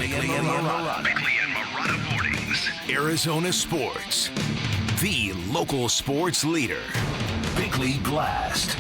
Bickley and Marotta Mornings. Arizona Sports. The local sports leader. Bickley Blast.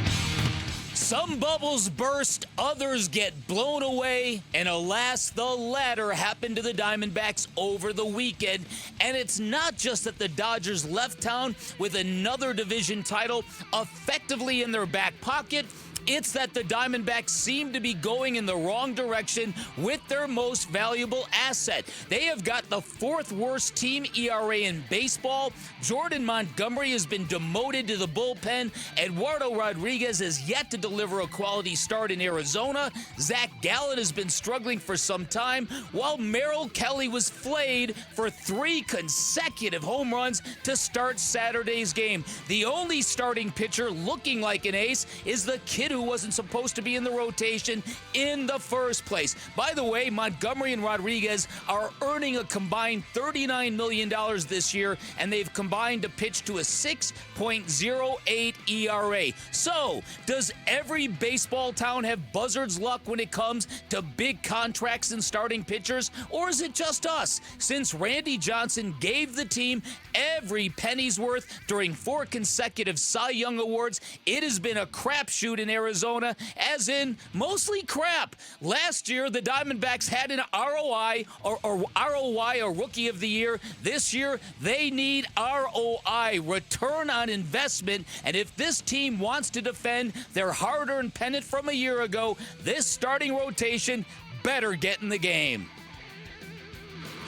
Some bubbles burst, others get blown away, and alas, the latter happened to the Diamondbacks over the weekend. And it's not just that the Dodgers left town with another division title effectively in their back pocket. It's that the Diamondbacks seem to be going in the wrong direction with their most valuable asset. They have got the fourth worst team ERA in baseball. Jordan Montgomery has been demoted to the bullpen. Eduardo Rodriguez has yet to deliver a quality start in Arizona. Zach Gallen has been struggling for some time, while Merrill Kelly was flayed for 3 consecutive home runs to start Saturday's game. The only starting pitcher looking like an ace is the kid who wasn't supposed to be in the rotation in the first place. By the way, Montgomery and Rodriguez are earning a combined $39 million this year, and they've combined to pitch to a 6.08 ERA. So, does every baseball town have buzzard's luck when it comes to big contracts and starting pitchers, or is it just us? Since Randy Johnson gave the team every penny's worth during 4 consecutive Cy Young Awards, it has been a crapshoot in Arizona, as in mostly crap. Last year, the Diamondbacks had an ROI or ROI, or Rookie of the Year. This year, they need ROI, return on investment. And if this team wants to defend their hard-earned pennant from a year ago, this starting rotation better get in the game.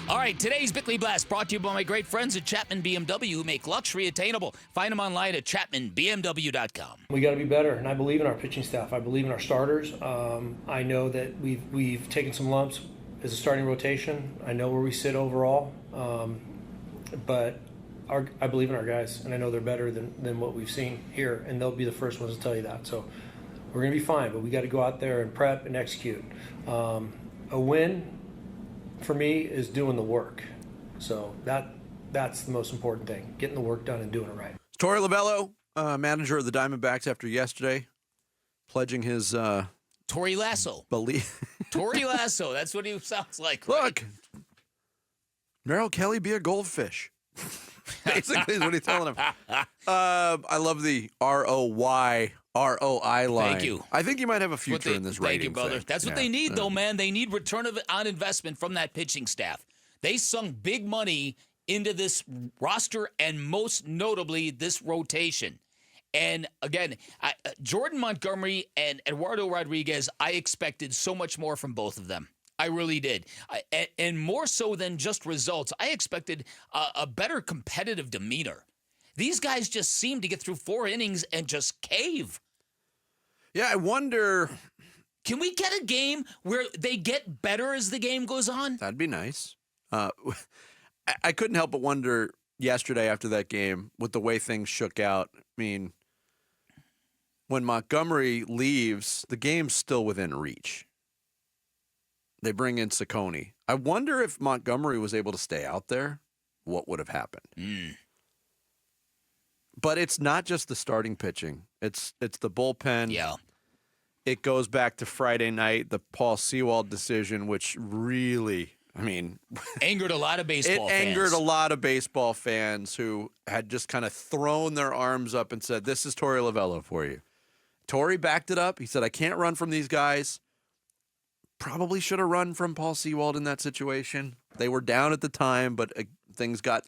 All right, today's Bickley Blast brought to you by my great friends at Chapman BMW, who make luxury attainable. Find them online at chapmanbmw.com. We got to be better, and I believe in our pitching staff. I believe in our starters. I know that we've taken some lumps as a starting rotation. I know where we sit overall, but I believe in our guys, and I know they're better than what we've seen here, and they'll be the first ones to tell you that. So we're going to be fine, but we got to go out there and prep and execute. A win for me is doing the work. So that's the most important thing, getting the work done and doing it right. Torey Lovullo, manager of the Diamondbacks after yesterday, pledging his Torey Lasso. belief. Torey Lasso, that's what he sounds like. Right? Look, Merrill Kelly be a goldfish. Basically is what he's telling him. I love the ROI line. Thank you. I think you might have a future in this rating. Thank you, brother. thing. That's what they need, though, man. They need return on investment from that pitching staff. They sunk big money into this roster and most notably this rotation. And again, Jordan Montgomery and Eduardo Rodriguez, I expected so much more from both of them. I really did. And more so than just results, I expected a better competitive demeanor. These guys just seem to get through 4 innings and just cave. Yeah, I wonder. Can we get a game where they get better as the game goes on? That'd be nice. I couldn't help but wonder yesterday after that game with the way things shook out. I mean, when Montgomery leaves, the game's still within reach. They bring in Ciccone. I wonder if Montgomery was able to stay out there, what would have happened? But it's not just the starting pitching. It's the bullpen. Yeah. It goes back to Friday night, the Paul Sewald decision, which really, I mean, angered a lot of baseball fans. It angered a lot of baseball fans who had just kind of thrown their arms up and said, this is Torey Lovullo for you. Torey backed it up. He said, I can't run from these guys. Probably should have run from Paul Sewald in that situation. They were down at the time, but things got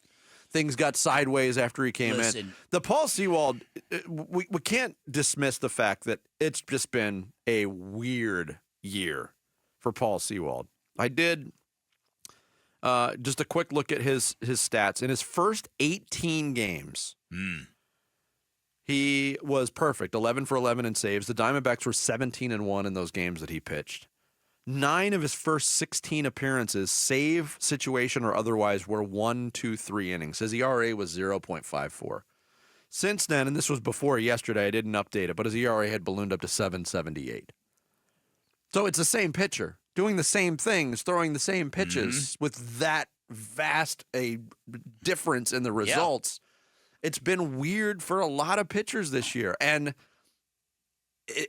sideways after he came in. The Paul Sewald, we can't dismiss the fact that it's just been a weird year for Paul Sewald. I did just a quick look at his stats. In his first 18 games, he was perfect, 11 for 11 in saves. The Diamondbacks were 17-1 in those games that he pitched. 9 of his first 16 appearances, save situation or otherwise, were 1, 2, 3 innings. His ERA was 0.54. Since then, and this was before yesterday, I didn't update it, but his ERA had ballooned up to 7.78. So it's the same pitcher, doing the same things, throwing the same pitches with that vast a difference in the results. Yeah. It's been weird for a lot of pitchers this year. And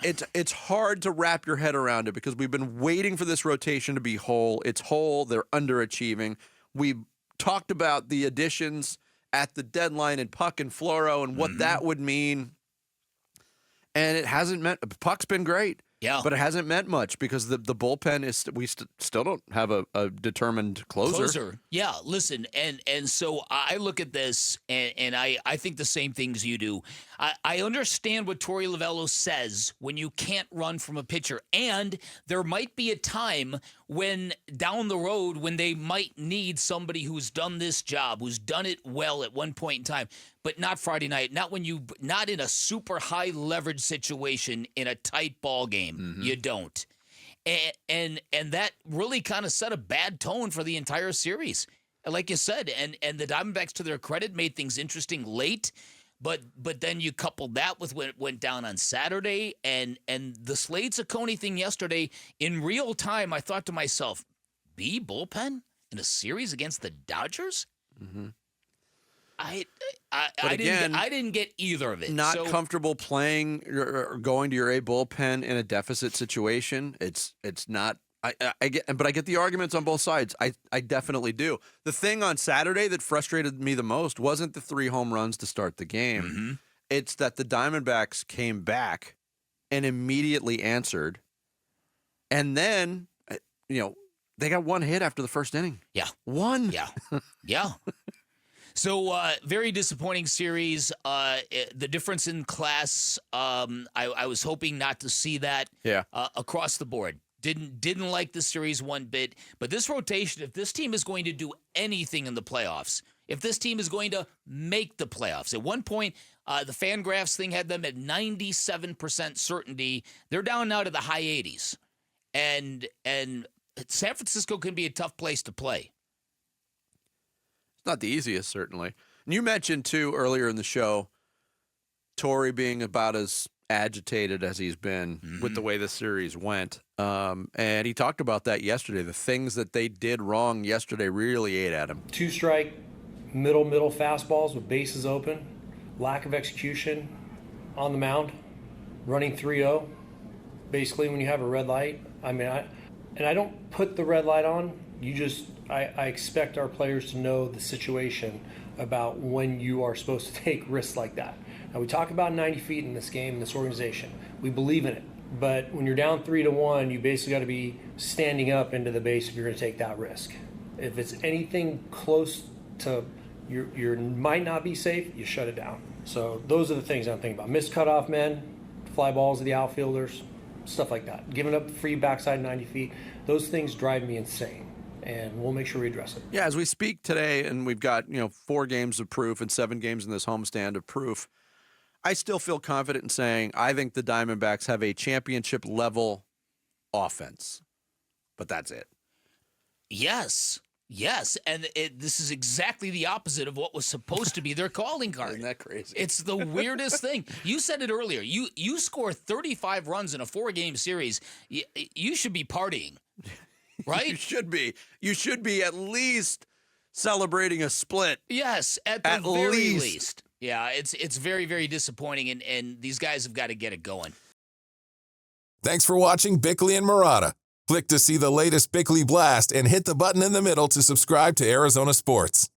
it's hard to wrap your head around it because we've been waiting for this rotation to be whole. It's whole. They're underachieving. We talked about the additions at the deadline and Puck and Floro and what that would mean. And it hasn't meant – Puck's been great. Yeah. But it hasn't meant much because the bullpen is – we still don't have a determined closer. Yeah, listen, and so I look at this, and I think the same things you do. I understand what Torey Lovullo says when you can't run from a pitcher, and there might be a time when down the road when they might need somebody who's done this job, who's done it well at one point in time, but not Friday night, not in a super high leverage situation in a tight ball game. You don't. And that really kind of set a bad tone for the entire series. Like you said, and the Diamondbacks, to their credit, made things interesting late, but then you coupled that with what went down on Saturday, and the Slade Ciccone thing yesterday. In real time, I thought to myself, bullpen in a series against the Dodgers? I didn't get either of it. Not comfortable playing or going to your A bullpen in a deficit situation. It's not. I get the arguments on both sides. I definitely do. The thing on Saturday that frustrated me the most wasn't the 3 home runs to start the game. It's that the Diamondbacks came back and immediately answered, and then they got 1 hit after the first inning. Yeah, 1. Yeah. So, very disappointing series. The difference in class, I was hoping not to see that across the board. Didn't like the series one bit. But this rotation, if this team is going to do anything in the playoffs, if this team is going to make the playoffs, at one point, the Fangraphs thing had them at 97% certainty. They're down now to the high 80s. And San Francisco can be a tough place to play. It's not the easiest, certainly. And you mentioned, too, earlier in the show, Torey being about as agitated as he's been with the way the series went. And he talked about that yesterday. The things that they did wrong yesterday really ate at him. 2-strike, middle fastballs with bases open, lack of execution on the mound, running 3-0. Basically, when you have a red light, I don't put the red light on. I expect our players to know the situation about when you are supposed to take risks like that. Now, we talk about 90 feet in this game, in this organization. We believe in it. But when you're down 3-1, you basically got to be standing up into the base if you're going to take that risk. If it's anything close to you might not be safe, you shut it down. So those are the things I'm thinking about. Missed cutoff men, fly balls to the outfielders, stuff like that. Giving up free backside 90 feet. Those things drive me insane. And we'll make sure we address it. Yeah, as we speak today, and we've got 4 games of proof and 7 games in this homestand of proof, I still feel confident in saying I think the Diamondbacks have a championship-level offense. But that's it. Yes, and this is exactly the opposite of what was supposed to be their calling card. Isn't that crazy? It's the weirdest thing. You said it earlier. You score 35 runs in a 4-game series. You should be partying. Right? You should be. You should be at least celebrating a split. Yes, at the very least. Yeah, it's very, very disappointing, and these guys have got to get it going. Thanks for watching Bickley and Murata. Click to see the latest Bickley Blast and hit the button in the middle to subscribe to Arizona Sports.